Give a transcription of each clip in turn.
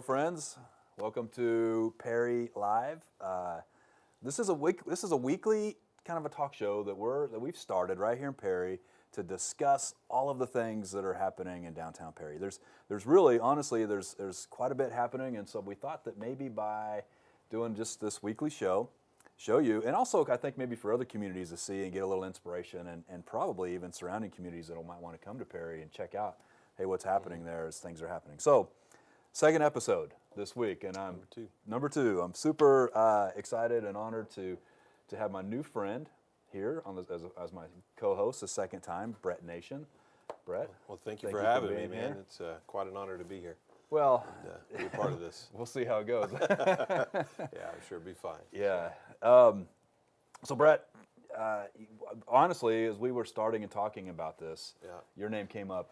friends. Welcome to Perry Live. This is a weekly kind of a talk show that we've started right here in Perry to discuss all of the things that are happening in downtown Perry. There's really, honestly, there's quite a bit happening, and so we thought that maybe by doing just this weekly show you, and also I think maybe for other communities to see and get a little inspiration, and probably even surrounding communities that might want to come to Perry and check out, hey, what's happening there as things are happening. So, second episode this week, and I'm number two. I'm super excited and honored to have my new friend here on as my co-host the second time, Brett Nation. Brett. Well, thank you for having me, man. It's quite an honor to be here. Well, and, be a part of this. We'll see how it goes. Yeah, I'm sure it'll be fine. Yeah. So Brett, honestly, as we were starting and talking about this, your name came up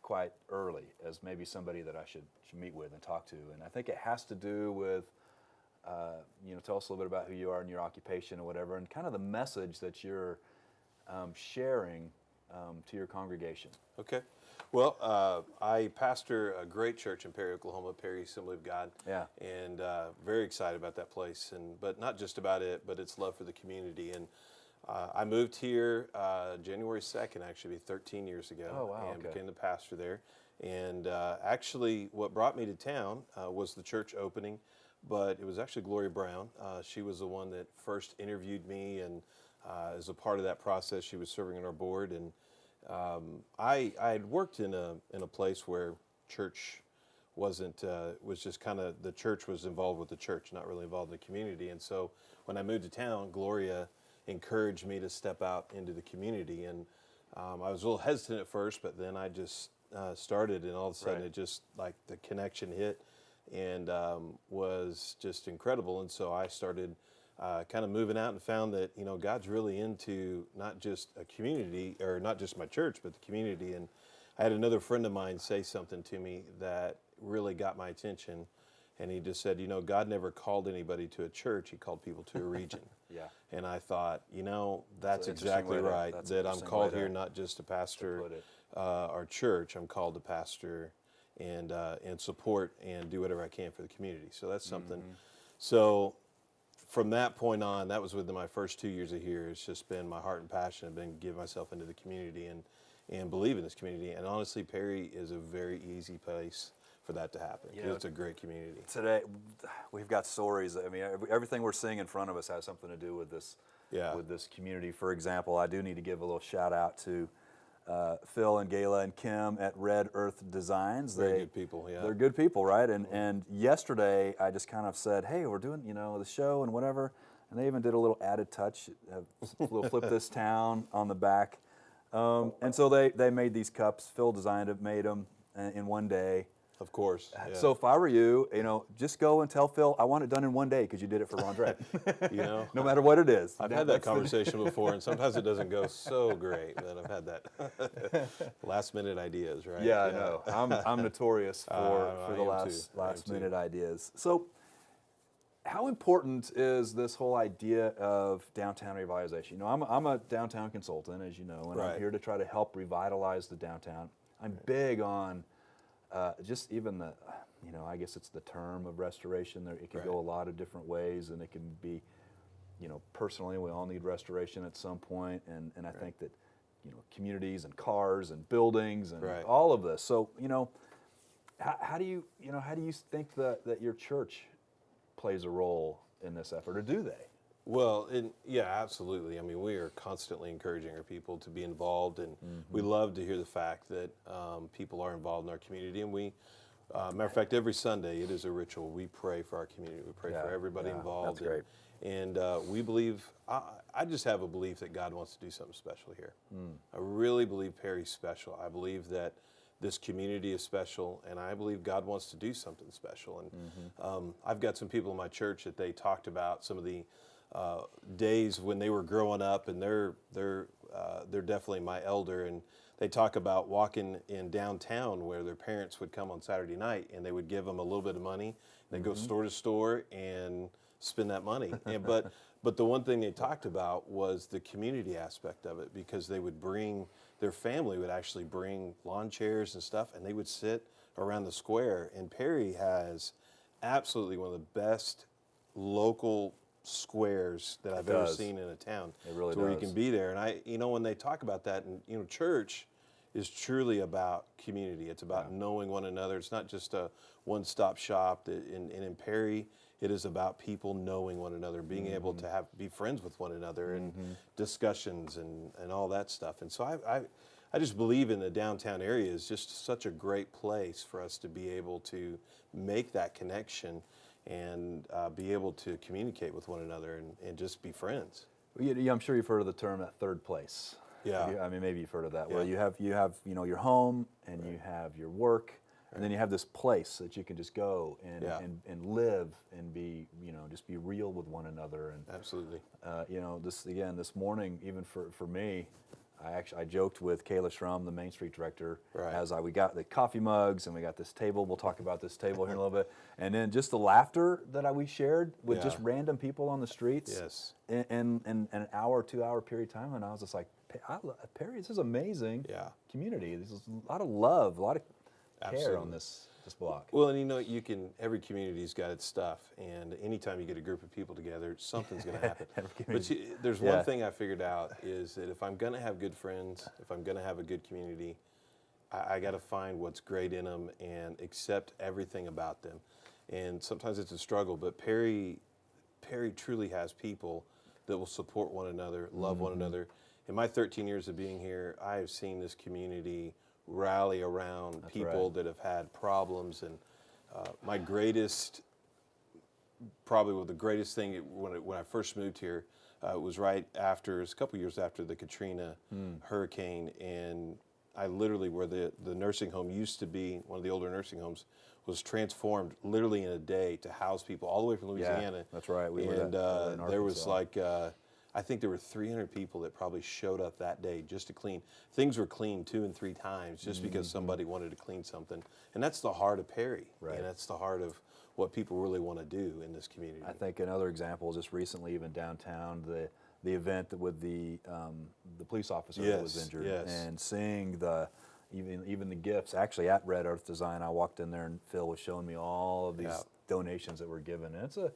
quite early as maybe somebody that I should meet with and talk to, and I think it has to do with, tell us a little bit about who you are and your occupation or whatever, and kind of the message that you're sharing to your congregation. Okay. Well, I pastor a great church in Perry, Oklahoma, Perry Assembly of God. Yeah. And very excited about that place, but not just about it, but its love for the community. And I moved here January 2nd, actually 13 years ago. Oh, wow. And became the pastor there. And actually, what brought me to town was the church opening, but it was actually Gloria Brown. She was the one that first interviewed me, and as a part of that process, she was serving on our board. And I had worked in a place where church wasn't, was just kind of, the church was involved with the church, not really involved in the community. And so when I moved to town, Gloria encouraged me to step out into the community. And I was a little hesitant at first, but then I just started, and all of a sudden it just, like, the connection hit, and was just incredible. And so I started kind of moving out and found that, God's really into not just a community, or not just my church, but the community. And I had another friend of mine say something to me that really got my attention. And he just said, God never called anybody to a church, he called people to a region. Yeah. And I thought, that's exactly right, that I'm called here not just to pastor our church, I'm called to pastor and support and do whatever I can for the community. So that's something. So from that point on, that was within my first 2 years of here. It's just been my heart and passion. I've been giving myself into the community and believe in this community. And honestly, Perry is a very easy place for that to happen. It's a great community. Today, we've got stories. I mean, everything we're seeing in front of us has something to do with this. With this community. For example, I do need to give a little shout out to Phil and Gayla and Kim at Red Earth Designs. Very good people, yeah. They're good people, right? And yesterday I just kind of said, hey, we're doing, the show and whatever. And they even did a little added touch, a little flip this town on the back. And so they made these cups. Phil designed it, made them in one day. Of course. Yeah. So if I were you, just go and tell Phil, I want it done in one day because you did it for Rondre. No matter what it is. I've had that conversation before, and sometimes it doesn't go so great. But I've had that last minute ideas, right? Yeah, I know. I'm notorious for the last minute ideas. So how important is this whole idea of downtown revitalization? I'm a downtown consultant, as you know, and I'm here to try to help revitalize the downtown. I'm big on just even the, I guess it's the term of restoration. It can go a lot of different ways, and it can be, personally, we all need restoration at some point, and I think that, communities and cars and buildings and all of this. So, how do you think that your church plays a role in this effort, or do they? Well, absolutely. I mean, we are constantly encouraging our people to be involved, and we love to hear the fact that people are involved in our community. And we, matter of fact, every Sunday it is a ritual. We pray for our community. We pray for everybody involved. That's great. And we believe, I just have a belief that God wants to do something special here. I really believe Perry's special. I believe that this community is special, and I believe God wants to do something special. And I've got some people in my church that they talked about some of the days when they were growing up, and they're definitely my elder, and they talk about walking in downtown where their parents would come on Saturday night and they would give them a little bit of money. They'd go store to store and spend that money. But the one thing they talked about was the community aspect of it, because they would bring, their family would actually bring lawn chairs and stuff, and they would sit around the square. And Perry has absolutely one of the best local squares that I've ever does. seen in a town. It really to where you does. can be there. And when they talk about that, and church is truly about community. It's about knowing one another. It's not just a one-stop shop. In Perry, it is about people knowing one another, being able to be friends with one another, and discussions and all that stuff. And so I just believe in the downtown area is just such a great place for us to be able to make that connection and be able to communicate with one another and just be friends. Yeah, I'm sure you've heard of the term that third place. Yeah. I mean, maybe you've heard of that, Yeah. where you have your home and you have your work, and then you have this place that you can just go and live and be, just be real with one another. And Absolutely. this morning, even for me, I joked with Kayla Schrum, the Main Street director, Right. we got the coffee mugs and we got this table. We'll talk about this table here in a little bit, and then just the laughter that we shared with just random people on the streets. Yes. In an hour, 2 hour period of time, and I was just like, Perry, this is amazing. Yeah. Community. There's a lot of love, a lot of care Absolutely. on this block. Well, and every community's got its stuff, and anytime you get a group of people together, something's going to happen. But there's one thing I figured out is that if I'm going to have good friends, if I'm going to have a good community, I got to find what's great in them and accept everything about them. And sometimes it's a struggle, but Perry truly has people that will support one another, love one another. In my 13 years of being here, I have seen this community rally around people that have had problems. And my greatest, probably the greatest thing when I first moved here, was right after, it was a couple years after the Katrina hurricane. And I literally, where the nursing home used to be, one of the older nursing homes, was transformed literally in a day to house people all the way from Louisiana. Yeah, that's right. There was I think there were 300 people that probably showed up that day just to clean. Things were cleaned 2 and 3 times just because somebody wanted to clean something. And that's the heart of Perry. Right. And that's the heart of what people really want to do in this community. I think another example is just recently, even downtown, the event with the police officer that was injured, and seeing even the gifts. Actually, at Red Earth Design, I walked in there and Phil was showing me all of these donations that were given. And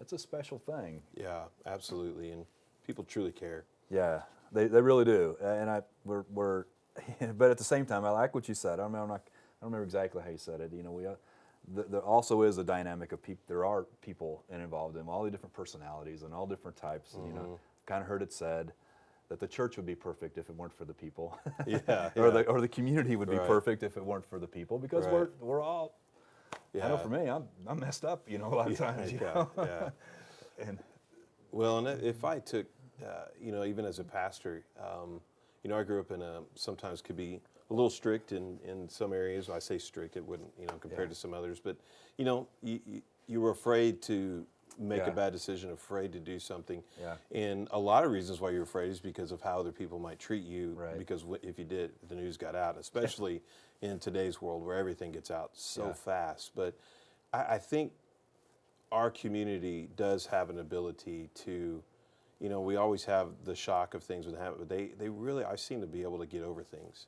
it's a special thing. Yeah, absolutely. And people truly care. Yeah, they really do. And we're but at the same time, I like what you said. I don't remember exactly how you said it. There also is a dynamic of people. There are people involved in all the different personalities and all different types. And, kind of heard it said that the church would be perfect if it weren't for the people. Or the community would be perfect if it weren't for the people, because we're all. Yeah. I know for me, I'm messed up. A lot of times. Yeah. And well, and if I took, even as a pastor, I grew up in sometimes could be a little strict in some areas. I say strict, it wouldn't, compared to some others, but, you were afraid to make a bad decision, afraid to do something. Yeah. And a lot of reasons why you're afraid is because of how other people might treat you. Right. Because if you did, the news got out, especially in today's world where everything gets out so fast. But I think our community does have an ability to, we always have the shock of things when they happen, but they really, I've seen them be able to get over things,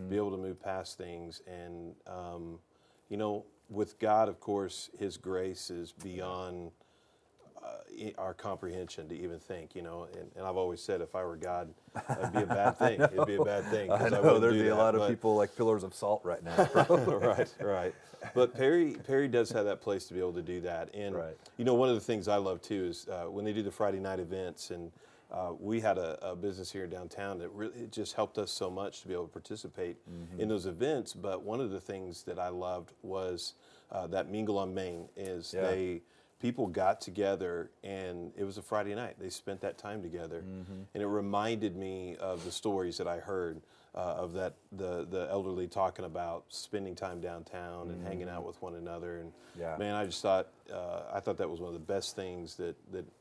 be able to move past things. And, with God, of course, His grace is beyond our comprehension to even think, and I've always said if I were God, that'd be a bad thing. It'd be a bad thing. I know there'd be a lot of people like pillars of salt right now. Right. But Perry does have that place to be able to do that. And, one of the things I love too is when they do the Friday night events, and we had a business here downtown that really, it just helped us so much to be able to participate in those events. But one of the things that I loved was that Mingle on Main is people got together, and it was a Friday night. They spent that time together, and it reminded me of the stories that I heard of the elderly talking about spending time downtown and hanging out with one another. And man, I just thought that was one of the best things that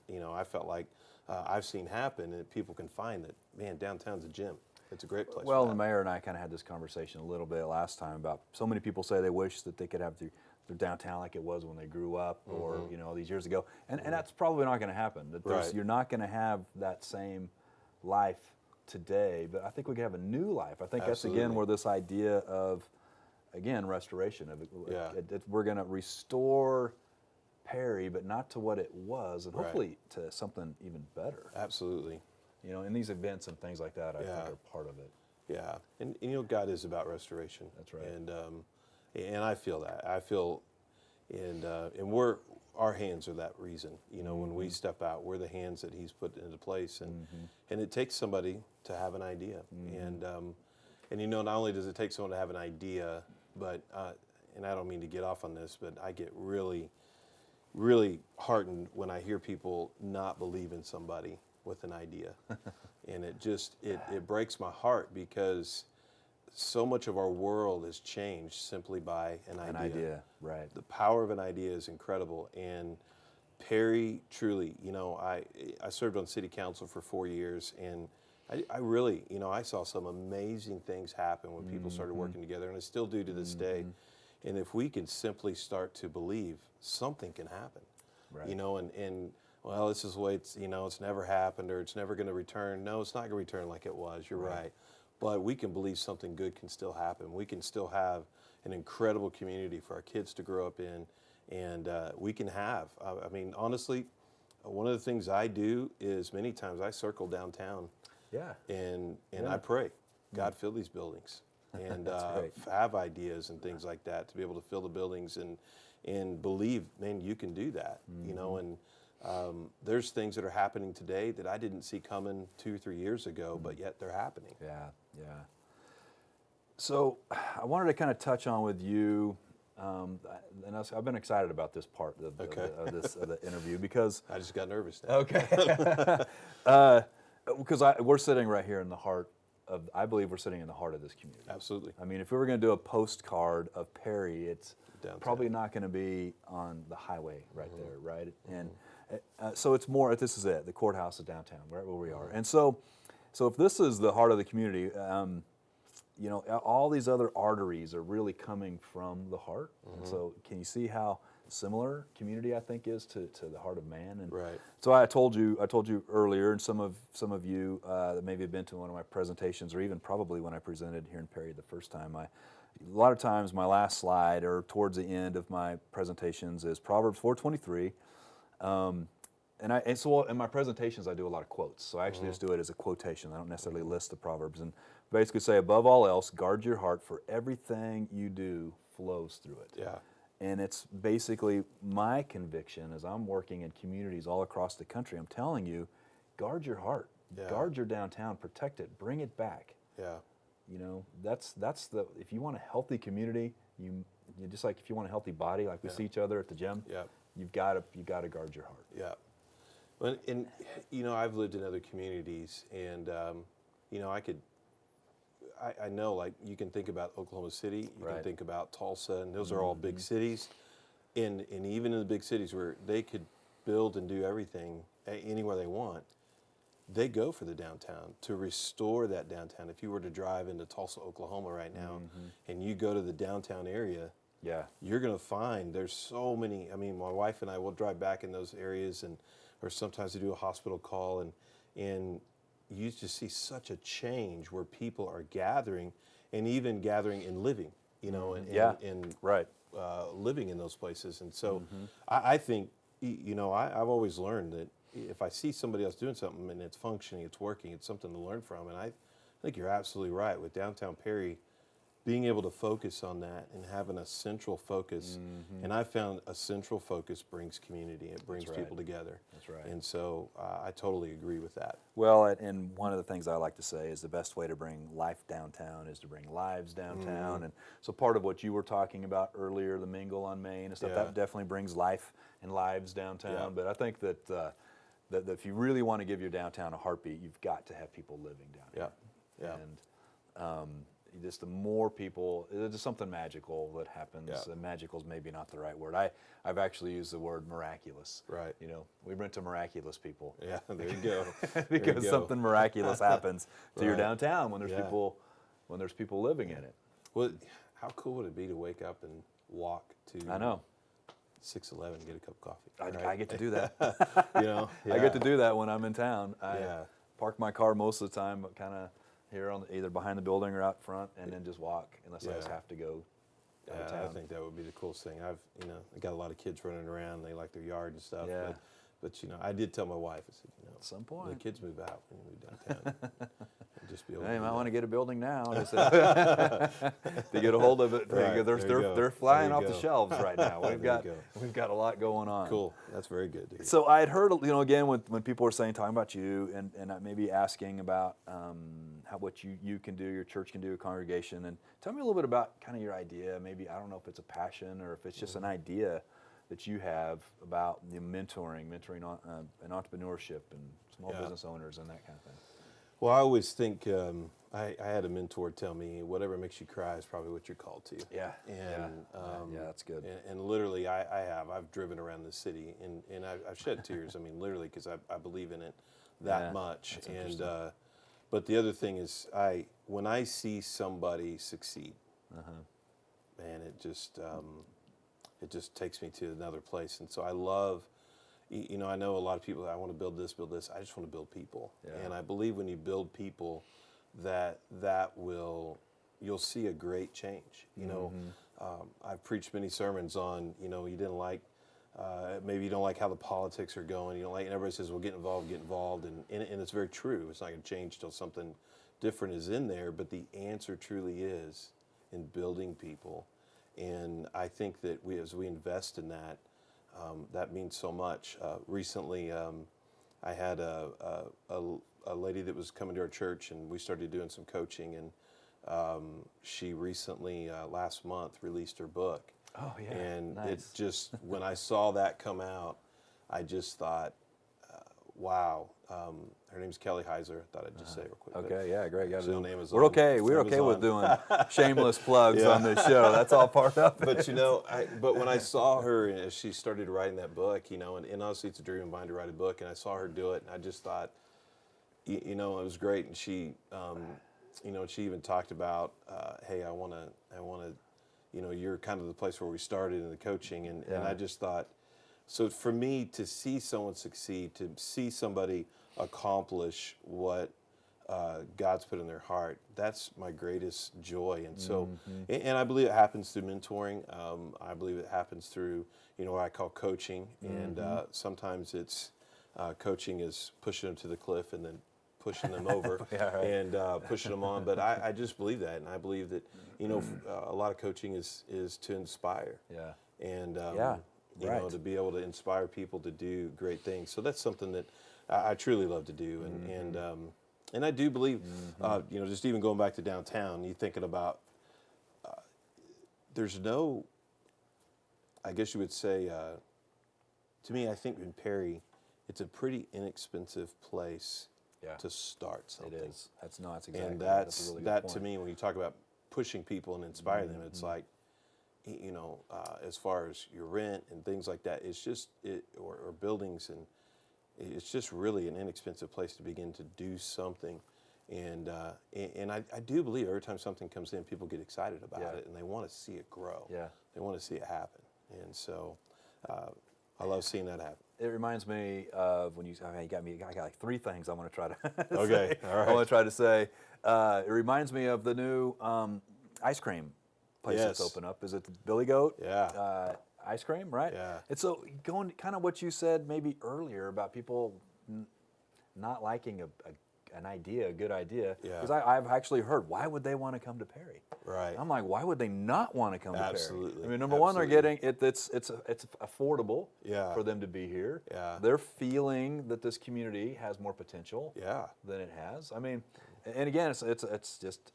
I felt like I've seen happen, and people can find that, man, downtown's a gym. It's a great place. Well, the mayor and I kind of had this conversation a little bit last time about so many people say they wish that they could have their downtown like it was when they grew up, or these years ago, and that's probably not going to happen. You're not going to have that same life today, but I think we can have a new life. I think that's again where this idea of again, restoration of it. Yeah. We're going to restore Perry, but not to what it was, and Right. hopefully to something even better. Absolutely. You know, and these events and things like that, I think, Yeah. are part of it. Yeah, and you know, God is about restoration. That's right. And I feel that. I feel, and our hands are that reason. You know, when we step out, we're the hands that He's put into place, and it takes somebody to have an idea. And you know, not only does it take someone to have an idea, but and I don't mean to get off on this, but I get really, really heartened when I hear people not believe in somebody with an idea. And it just, it breaks my heart, because so much of our world has changed simply by an idea. An idea, right. The power of an idea is incredible. And Perry, truly, you know, I served on city council for 4 years, and I really, you know, I saw some amazing things happen when people started working together, and I still do to this day. And if we can simply start to believe, something can happen. Right. You know, and well, this is the way it's, you know, it's never happened, or it's never going to return. No, it's not going to return like it was. You're right. But we can believe something good can still happen. We can still have an incredible community for our kids to grow up in, and we can have. I mean, honestly, one of the things I do is many times I circle downtown. Yeah. And I pray, God, fill these buildings, and have ideas and things like that to be able to fill the buildings and believe, man, you can do that. You know, and there's things that are happening today that I didn't see coming 2 or 3 years ago, but yet they're happening. Yeah, yeah. So I wanted to kind of touch on with you, and I've been excited about this part of the interview because I just got nervous now. okay, because we're sitting right here in the heart of. I believe we're sitting in the heart of this community. Absolutely. I mean, if we were going to do a postcard of Perry, it's Downtown. probably not going to be on the highway right there, right? And so it's more. This is it. The courthouse is downtown, right where we are. And so if this is the heart of the community, you know, all these other arteries are really coming from the heart. And so, can you see how similar community I think is to the heart of man? And Right. so I told you earlier, and some of you that maybe have been to one of my presentations, or even probably when I presented here in Perry the first time, a lot of times my last slide or towards the end of my presentations is Proverbs 4:23. And so in my presentations I do a lot of quotes. So I actually just do it as a quotation. I don't necessarily list the Proverbs, and basically say, above all else, guard your heart, for everything you do flows through it. Yeah. And it's basically my conviction as I'm working in communities all across the country. I'm telling you, guard your heart, guard your downtown, protect it, bring it back. Yeah. You know, that's the, if you want a healthy community, you just like if you want a healthy body, like we see each other at the gym, you've got to guard your heart. Yeah. Well, and you know, I've lived in other communities, and you know, I know, like, you can think about Oklahoma City, you can think about Tulsa, and those are all big cities, and even in the big cities where they could build and do everything anywhere they want, they go for the downtown to restore that downtown. If you were to drive into Tulsa, Oklahoma right now, and you go to the downtown area, you're going to find there's so many. I mean, my wife and I will drive back in those areas, or sometimes we do a hospital call, and you just see such a change where people are gathering, and even gathering and living, you know, and living in those places. And so I think, you know, I've always learned that if I see somebody else doing something and it's functioning, it's working, it's something to learn from. And I think you're absolutely right with downtown Perry, being able to focus on that and having a central focus. And I found a central focus brings community. It brings people together. That's right. And so I totally agree with that. Well, and one of the things I like to say is the best way to bring life downtown is to bring lives downtown. And so part of what you were talking about earlier, the Mingle on Main and stuff, that definitely brings life and lives downtown. But I think that, that if you really want to give your downtown a heartbeat, you've got to have people living down here. And just the more people, there's just something magical that happens. Magical is maybe not the right word. I've actually used the word miraculous. Right. You know, we rent to miraculous people. Yeah, there you go. Because something miraculous happens to your downtown when there's people living in it. Well, how cool would it be to wake up and walk to? I know. 6-11, get a cup of coffee. I get to do that. You know, I get to do that when I'm in town. I park my car most of the time, kind of here on either behind the building or out front, and then just walk unless I just have to go out of Yeah, I town. think that would be the coolest thing. I got a lot of kids running around. They like their yard and stuff. Yeah. But I did tell my wife, I said, At some when point. the kids move out, when you move downtown, and just be able Hey, to you do might want to that. get a building now to get a hold of it. Right, They're, there you they're, go. they're flying There you off the go. shelves right now. There you We've got a lot going on. Cool. That's very good to hear. So I had heard, again, when people were saying, talking about you, and maybe asking about what you can do, your church can do, a congregation, and tell me a little bit about kind of your idea. Maybe, I don't know if it's a passion or if it's just an idea that you have about mentoring and entrepreneurship and small Yeah. business owners and that kind of thing. Well, I always think I had a mentor tell me, whatever makes you cry is probably what you're called to. Yeah. And Yeah, that's good. And literally, I've driven around the city and I've shed tears. I mean, literally, because I believe in it that Yeah, much. that's And interesting. but the other thing is, when I see somebody succeed, man, it just takes me to another place. And so I love. I know a lot of people. I want to build this. I just want to build people, Yeah. and I believe when you build people, you'll see a great change. I've preached many sermons on. You didn't like. Maybe you don't like how the politics are going. You don't like. And everybody says, "Well, get involved," and it's very true. It's not going to change till something different is in there. But the answer truly is in building people, and I think that as we invest in that. That means so much. Recently, I had a lady that was coming to our church, and we started doing some coaching. And she recently, last month, released her book. Oh, yeah. And Nice. it just, when I saw that come out, I just thought, wow. Her name's Kelly Heiser. I thought I'd just say it real quick. Okay, yeah, great. She's on Amazon. We're okay. We're okay with Amazon. doing shameless plugs Yeah. on this show. That's all part of it. But when I saw her as she started writing that book, and honestly, it's a dream of mine to write a book, and I saw her do it, and I just thought, it was great. And she, she even talked about, hey, I want to, you're kind of the place where we started in the coaching, and I just thought, so for me to see someone succeed, to see somebody accomplish what God's put in their heart, that's my greatest joy. And so, and I believe it happens through mentoring. I believe it happens through, what I call coaching. And sometimes it's coaching is pushing them to the cliff and then pushing them over Yeah, right. and pushing them on. But I just believe that. And I believe that, a lot of coaching is to inspire. Yeah. And, Right. to be able to inspire people to do great things. So that's something that I truly love to do. And I do believe, just even going back to downtown, you thinking about, there's no, I guess you would say, to me, I think in Perry, it's a pretty inexpensive place Yeah. to start something. It is. That's exactly. And that's a really good that point. to me, when you talk about pushing people and inspiring them, it's like, as far as your rent and things like that, it's just or buildings, and it's just really an inexpensive place to begin to do something. And I do believe every time something comes in, people get excited about it, and they want to see it grow. Yeah. They want to see it happen. And so I love seeing that happen. It reminds me of when you got me. I got like three things I want to try to. Okay, say. all right. I want to try to say. It reminds me of the new ice cream place that's Yes. open up. Is it Billy Goat? Yeah. Ice cream, right? Yeah. And so going kind of what you said maybe earlier about people not liking an idea, a good idea. Yeah. Because I've actually heard, why would they want to come to Perry? Right. I'm like, why would they not want to come to Perry? Absolutely. I mean, number one, they're Absolutely. getting it's affordable Yeah. for them to be here. Yeah. They're feeling that this community has more potential Yeah. than it has. I mean, and again, it's just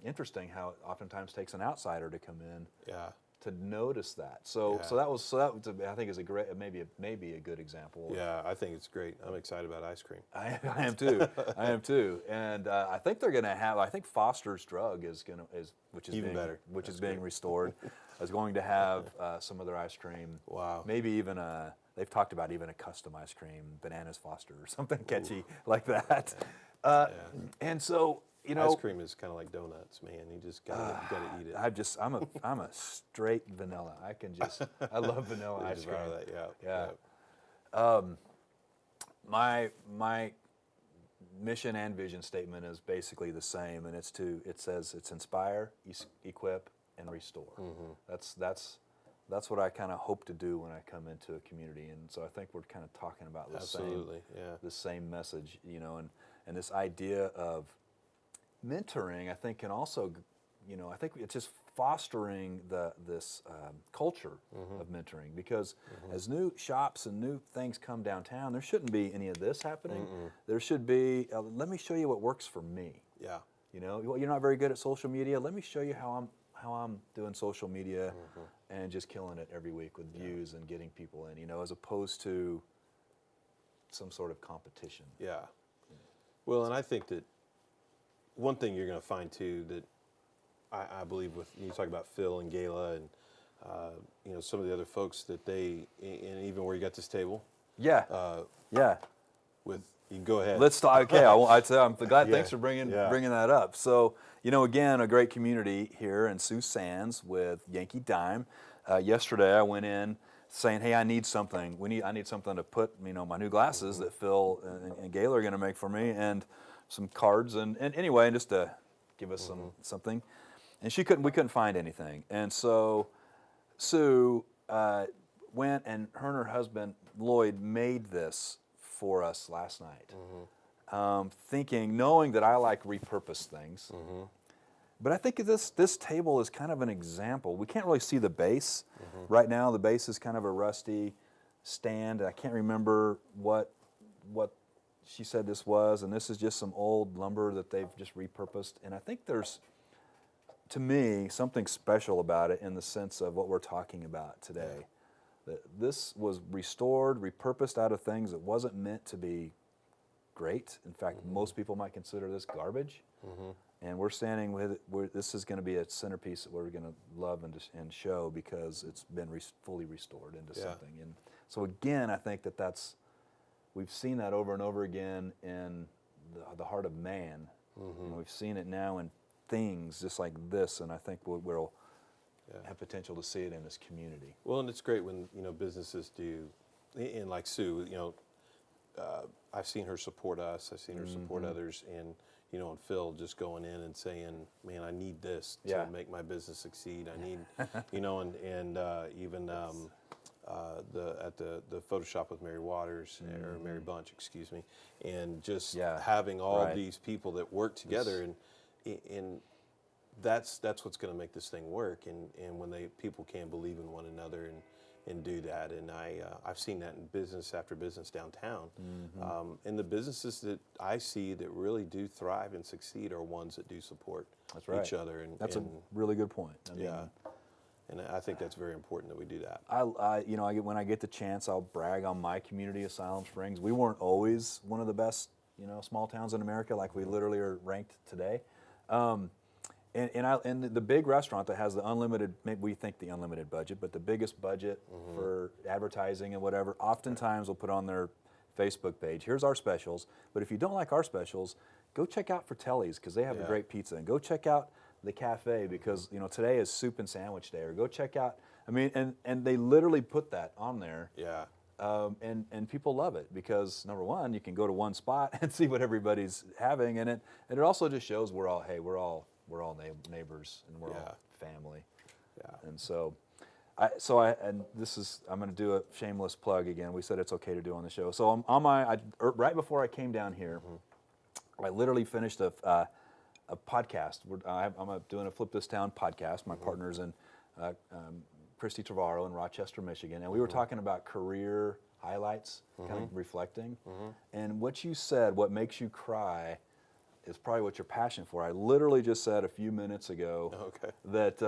interesting how it oftentimes takes an outsider to come in Yeah. to notice that. So Yeah. so that was I think is a great maybe a good example. Yeah, I think it's great. I'm excited about ice cream. I am too. I am too. And I think they're going to have. I think Foster's Drug which is Even being, better. which That's is being great. restored, is going to have some of their ice cream. Wow. Maybe even they've talked about even a custom ice cream, Bananas Foster or something catchy like that. And so Ice cream is kind of like donuts, man. You just gotta eat it. I'm a straight vanilla. I love vanilla You ice cream. devour that, Yeah. yeah. My mission and vision statement is basically the same, and it says it's inspire, equip, and restore. That's what I kind of hope to do when I come into a community, and so I think we're kind of talking about the same message, you know, and this idea of mentoring. I think can also, you know, I think it's just fostering this culture of mentoring, because as new shops and new things come downtown, there shouldn't be any of this happening. There should be, let me show you what works for me. Yeah. You know, well, you're not very good at social media. Let me show you how I'm doing social media and just killing it every week with views and getting people in, you know, as opposed to some sort of competition. Yeah. Well, and I think that one thing you're going to find too that I believe with, you talk about Phil and Gayla and you know, some of the other folks that they, and even where you got this table. Yeah. Yeah. With, you can go ahead. Let's talk. Okay, I'm glad. Yeah. Thanks for bringing that up. So, you know, again, a great community here in Sioux Sands with Yankee Dime. Yesterday, I went in saying, "Hey, I need something. I need something to put, you know, my new glasses that Phil and Gayla are going to make for me, and some cards, and anyway, just to give us something." And we couldn't find anything, and so Sue went, and her and her husband Lloyd made this for us last night, knowing that I like repurposed things. But I think this table is kind of an example. We can't really see the base right now. The base is kind of a rusty stand. I can't remember what she said this was, and this is just some old lumber that they've just repurposed. And I think there's, to me, something special about it in the sense of what we're talking about today. That this was restored, repurposed out of things that wasn't meant to be great. In fact, most people might consider this garbage. And we're standing with it. This is going to be a centerpiece that we're going to love and show, because it's been fully restored into something. And so again, I think that's we've seen that over and over again in the heart of man. And we've seen it now in things just like this, and I think we'll have potential to see it in this community. Well, and it's great when, you know, businesses do, and like Sue, you know, I've seen her support us. I've seen her support others, and you know, and Phil just going in and saying, "Man, I need this to make my business succeed. I need," you know, and even at the Photoshop with Mary Waters or Mary Bunch, excuse me, and just having all these people that work together, and that's what's going to make this thing work, and when people can believe in one another and do that, and I've seen that in business after business downtown, and the businesses that I see that really do thrive and succeed are ones that do support each other, and that's a really good point. I mean, and I think that's very important that we do that. You know, when I get the chance, I'll brag on my community, Asylum Springs. We weren't always one of the best, you know, small towns in America, like we literally are ranked today. And the big restaurant that has the unlimited, maybe we think the unlimited budget, but the biggest budget for advertising and whatever, oftentimes will put on their Facebook page, "Here's our specials." But if you don't like our specials, go check out Fratelli's, because they have a great pizza, and go check out the cafe, because, you know, today is soup and sandwich day, or go check out, I mean, and they literally put that on there. And people love it, because number one, you can go to one spot and see what everybody's having, and it also just shows we're all neighbors, and we're all family. And so I'm going to do a shameless plug again. We said it's okay to do on the show. So right before I came down here, I literally finished a podcast. I'm doing a Flip This Town podcast. My partner's in Christy Trevorrow in Rochester, Michigan, and we were talking about career highlights, kind of reflecting. And what you said, what makes you cry, is probably what you're passionate for. I literally just said a few minutes ago that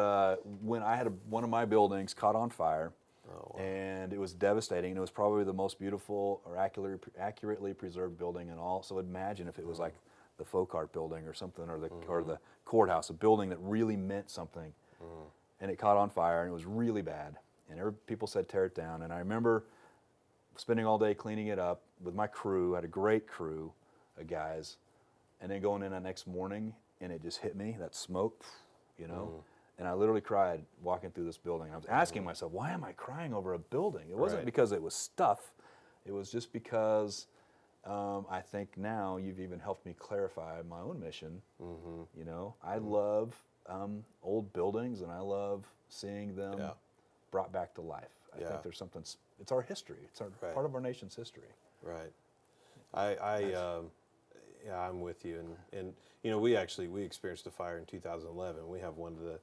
when I had one of my buildings caught on fire, and it was devastating, and it was probably the most beautiful or accurately preserved building in all. So imagine if it was like the folk art building or something, or the courthouse, a building that really meant something, and it caught on fire, and it was really bad. And people said tear it down, and I remember spending all day cleaning it up with my crew. I had a great crew of guys. And then going in the next morning, and it just hit me, that smoke, you know, and I literally cried walking through this building. I was asking myself, why am I crying over a building? It wasn't because it was stuff. It was just because I think now you've even helped me clarify my own mission. You know, I love old buildings, and I love seeing them Yeah. brought back to life. I Yeah. think there's something. It's our history. It's our Right. part of our nation's history. Right. Yeah, I'm with you. And you know, we experienced a fire in 2011. We have one of the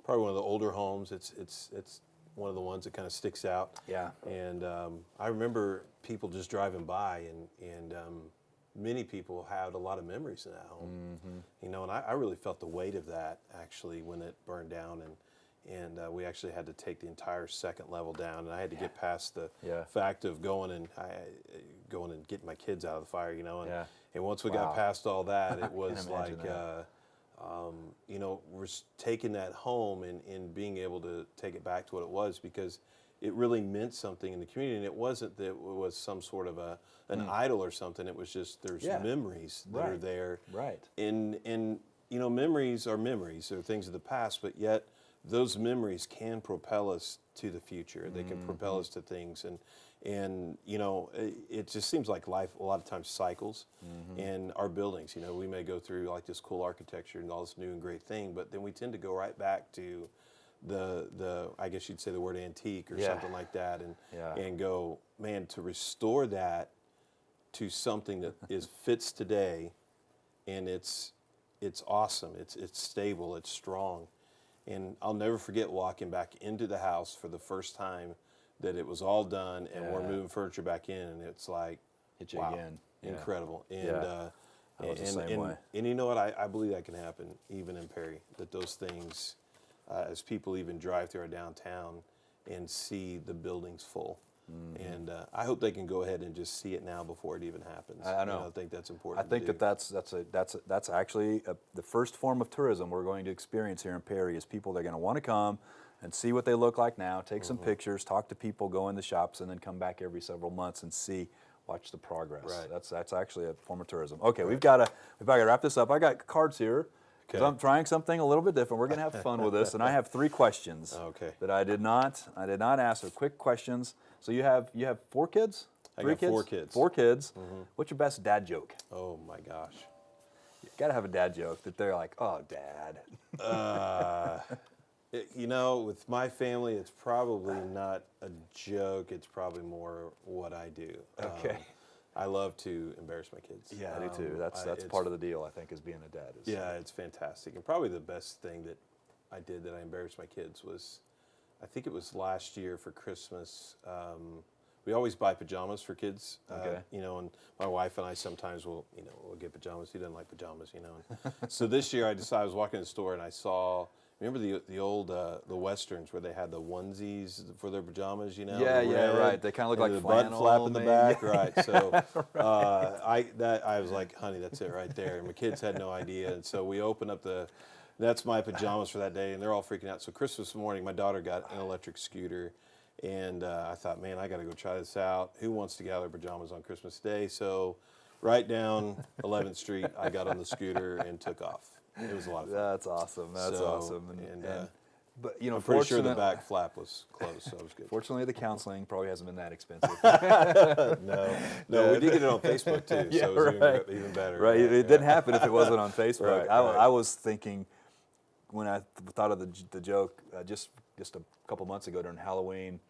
probably one of the older homes. It's one of the ones that kind of sticks out. Yeah. And I remember people just driving by, and many people had a lot of memories in that home. Mm-hmm. You know, and I really felt the weight of that actually when it burned down, and we actually had to take the entire second level down, and I had to get past the Yeah. fact of going and getting my kids out of the fire, you know, Yeah. and once we Wow. got past all that, it was imagine like, that. you know, we're taking that home and being able to take it back to what it was, because it really meant something in the community, and it wasn't that it was some sort of an idol or something. It was just there's Yeah. memories that are Right. there, Right. and you know, memories are things of the past, but yet those memories can propel us to the future. They can propel us to things, and you know, it just seems like life a lot of times cycles. And our buildings, you know, we may go through like this cool architecture and all this new and great thing, but then we tend to go right back to the I guess you'd say the word antique or Yeah. something like that, Yeah. and go, man, to restore that to something that fits today, and it's awesome. It's stable. It's strong. And I'll never forget walking back into the house for the first time that it was all done, and we're Yeah. moving furniture back in, and it's like, Hit you wow, again. Yeah. incredible. And Yeah. I was the same way. and you know what? I believe that can happen even in Perry. That those things, as people even drive through our downtown and see the buildings full. And I hope they can go ahead and just see it now before it even happens. I know. You I think that's I important. think to do. that's actually the first form of tourism we're going to experience here in Perry is people that are going to want to come and see what they look like now, take some pictures, talk to people, go in the shops, and then come back every several months and watch the progress. Right. That's actually a form of tourism. Okay, we've got to wrap this up. I got cards here because Okay. I'm trying something a little bit different. We're going to have fun with this, and I have 3 questions Okay. that I did not ask. They're quick questions. So you have 4 kids? I 3 got kids? 4 kids. 4 kids. What's your best dad joke? Oh my gosh. You gotta have a dad joke that they're like, oh, Dad. You know, with my family, it's probably not a joke. It's probably more what I do. Okay. I love to embarrass my kids. Yeah, I do too. That's part of the deal, I think, is being a dad. Yeah, it's fantastic. And probably the best thing that I did that I embarrassed my kids was, I think it was last year for Christmas. We always buy pajamas for kids. Okay. You know, and my wife and I sometimes we'll get pajamas. He doesn't like pajamas, you know. And so this year I decided, I was walking in the store and I saw, remember the old the westerns where they had the onesies for their pajamas, you know? Yeah, the yeah, red, right. They kinda look and like the butt flannel, flap in the maybe. back, right? So I was like, honey, that's it right there. And my kids had no idea, and so we opened up that's my pajamas for that day, and they're all freaking out. So Christmas morning, my daughter got an electric scooter, and I thought, man, I got to go try this out. Who wants to get out of their pajamas on Christmas Day? So right down 11th Street, I got on the scooter and took off. It was a lot of fun. That's awesome. That's So, awesome. But you know, I'm pretty sure the fortunate- back flap was closed, so it was good. Fortunately, the counseling probably hasn't been that expensive. No, we did get it on Facebook too, Yeah, so it was right. even better. Right, Yeah, it didn't happen if it wasn't on Facebook. Right, I was thinking when I thought of the joke just a couple months ago during Halloween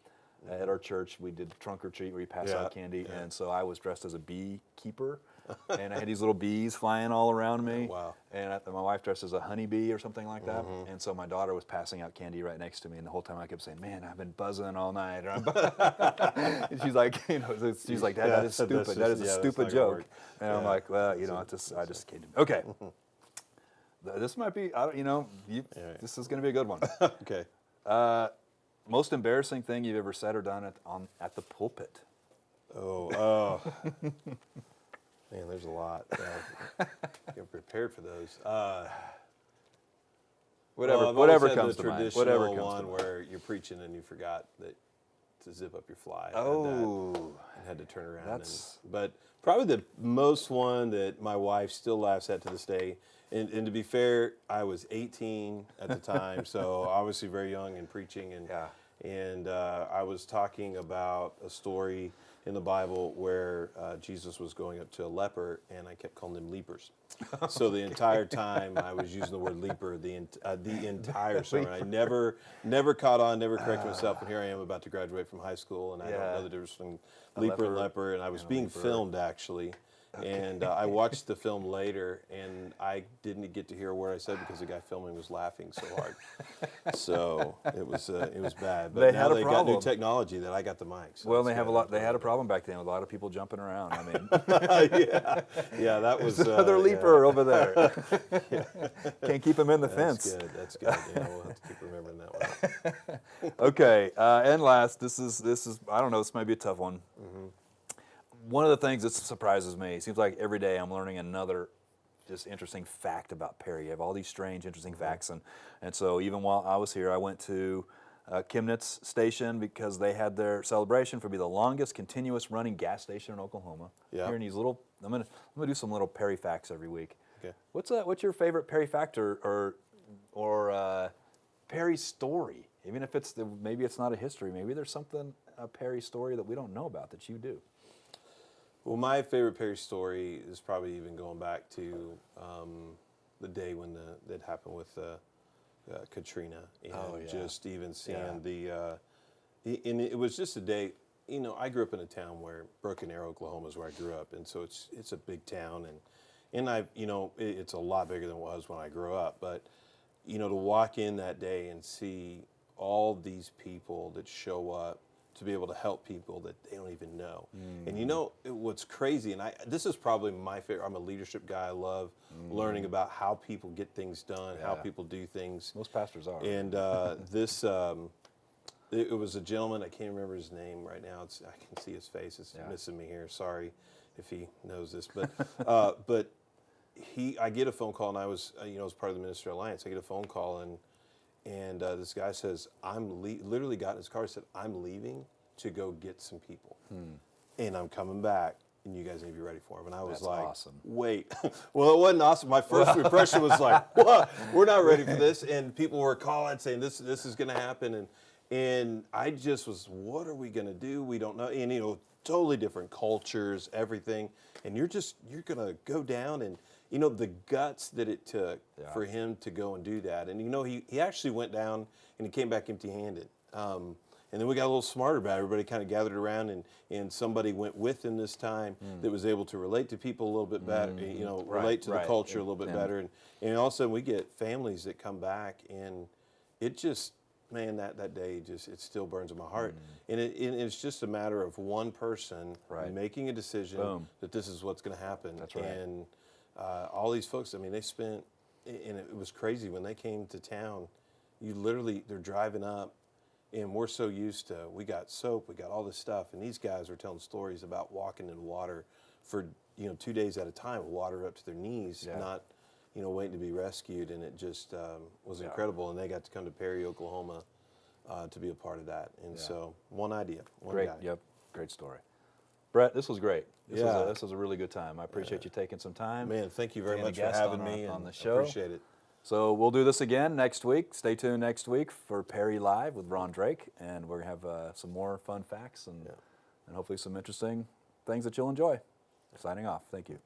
at our church, we did trunk or treat where you pass Yeah, out candy, yeah. and so I was dressed as a beekeeper, and I had these little bees flying all around me. Wow. And my wife dressed as a honeybee or something like that, and so my daughter was passing out candy right next to me, and the whole time I kept saying, "Man, I've been buzzing all night." And she's like, she's like, "Dad, that is stupid. That is a that's stupid not gonna joke." work. And I'm Yeah. like, "Well, you know, I just can't do it." Okay. This might be, this is going to be a good one. Okay. Most embarrassing thing you've ever said or done at the pulpit? Oh. Man, there's a lot. Get prepared for those. Whatever, Well, I've whatever always had comes the to mind. traditional Whatever comes one to mind. where you're preaching and you forgot to zip up your fly. Oh, And had to turn around. That's- But probably the most one that my wife still laughs at to this day. And to be fair, I was 18 at the time, so obviously very young and preaching. And Yeah. I was talking about a story in the Bible where Jesus was going up to a leper, and I kept calling them leapers. So the entire time I was using the word leaper, the entire sermon. I never caught on, never corrected myself, and here I am about to graduate from high school, and I don't know the difference between leaper and leper, and I was being filmed actually. And I watched the film later, and I didn't get to hear a word I said because the guy filming was laughing so hard. So it was bad. But now they got new technology that I got the mic. So well, they have a lot. They had a problem back then with a lot of people jumping around. I mean, yeah, that was another leaper over there. Can't keep him in the fence. That's good. Yeah, we'll have to keep remembering that one. Okay, and last, this is I don't know. This might be a tough one. One of the things that surprises me, it seems like every day I'm learning another just interesting fact about Perry. You have all these strange, interesting facts, and so even while I was here, I went to Chemnitz Station because they had their celebration for be the longest continuous running gas station in Oklahoma. Yeah. Hearing these little, I'm gonna do some little Perry facts every week. Okay. What's your favorite Perry fact or Perry story? Even if maybe it's not a history, maybe there's something a Perry story that we don't know about that you do. Well, my favorite Perry story is probably even going back to the day when that happened with Katrina, and just even seeing and it was just a day. You know, I grew up in a town where Broken Arrow, Oklahoma, is where I grew up, and so it's a big town, and it's a lot bigger than it was when I grew up. But to walk in that day and see all these people that show up to be able to help people that they don't even know. And what's crazy, and this is probably my favorite, I'm a leadership guy, I love learning about how people get things done, how people do things. Most pastors are. And it was a gentleman, I can't remember his name right now, I can see his face, it's missing me here, sorry if he knows this, but I get a phone call, and I was, as part of the Ministry Alliance, I get a phone call, and this guy says, literally got in his car, said, I'm leaving to go get some people. And I'm coming back, and you guys need to be ready for him. And I was That's like, awesome. Wait. Well, it wasn't awesome. My first impression was like, what? We're not ready for this. And people were calling saying, this is going to happen. And I just was, what are we going to do? We don't know. And, totally different cultures, everything. And you're going to go down and, the guts that it took for him to go and do that. And, he actually went down and he came back empty-handed. And then we got a little smarter about it. Everybody kind of gathered around, and somebody went with him this time that was able to relate to people a little bit better, relate to the culture a little bit better. And all of a sudden we get families that come back, and it just, man, that day it still burns in my heart. And it's just a matter of one person making a decision that this is what's going to happen. That's right. And all these folks, I mean, they spent, and it was crazy when they came to town. They're driving up, and we're so used to, we got soap, we got all this stuff, and these guys were telling stories about walking in water for 2 days at a time, with water up to their knees, not waiting to be rescued, and it just was incredible. And they got to come to Perry, Oklahoma, to be a part of that. And so, one guy. Great story. Brett, this was great. This was a really good time. I appreciate you taking some time. Man, thank you very much for having me on the show. I appreciate it. So we'll do this again next week. Stay tuned next week for Perry Live with Ron Drake, and we're going to have some more fun facts and hopefully some interesting things that you'll enjoy. Signing off. Thank you.